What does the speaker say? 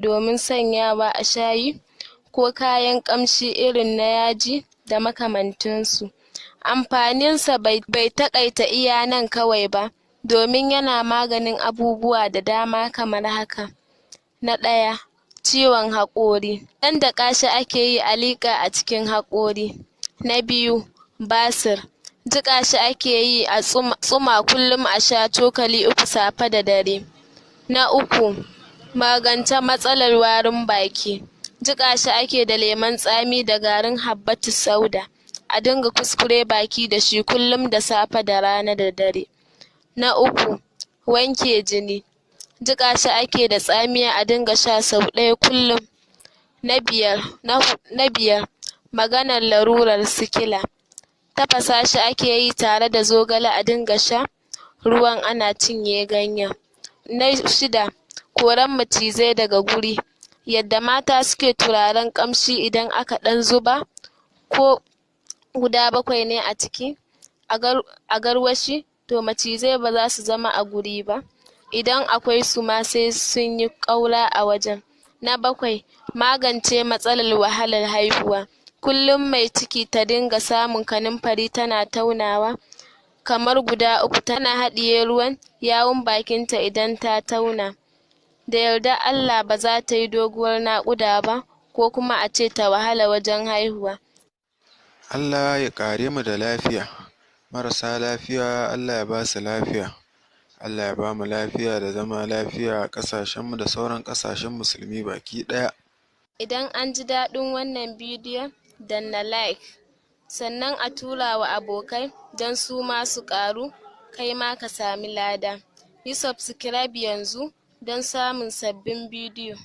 domin sanyawa a shayi ko kayan ƙamshi irin na yaji da makamantansu. Amfaninsa bai taƙaita iya nan kawai ba, domin yana maganin abubuwa da dama kamar haka. Na ɗaya, ciwon haƙori. Dandaƙa shi ake yi a liƙa a cikin haƙori. Na biyu, basir. Jiƙa shi ake yi a tsuma kullum a sha cokali 3 safe da dare. Na uku, magance matsalar warin baki. Jiƙa shi ake da lemon tsami da garin habbatus sauda. A dinga kuskure baki da shi kullum da safe da rana da dare. Na uku, wanke jini. Jiƙa shi ake da tsamiya a dinga sha sau 1 kullum. Na biyar, maganar larurar sikila. Tafasa shi ake yi tare da zogale a dinga sha ruwan ana cinye ganyen. Na 6, koran macizai daga guri. Yadda mata suke turaren ƙamshi idan aka ɗan zuba ko guda 7 ne a ciki a garwashi, to macizai ba za su zama a guri ba. Idan akwai su ma sai sun yi ƙaura a wajen. Na 7, magance matsalar wahalar haihuwa. Kullum mai ciki ta dinga samun kanumfari tana taunawa kamar guda 3, tana haɗiye ruwan yawun bakinta idan ta tauna. Da yardar Allah ba za ta yi doguwar naƙuda ba ko kuma a ce ta wahala wajen haihuwa. Allah ya ƙare mu da lafiya. Marasa lafiya Allah ya ba su lafiya. Allah ya ba mu lafiya da zama lafiya a ƙasashenmu da sauran ƙasashen musulmi baki ɗaya. Idan an ji daɗin wannan bidiyon, danna like, sannan a tura wa abokai don su ma su ƙaru, kai ma ka sami lada. Yi subscribe yanzu don samun sabbin bidiyo.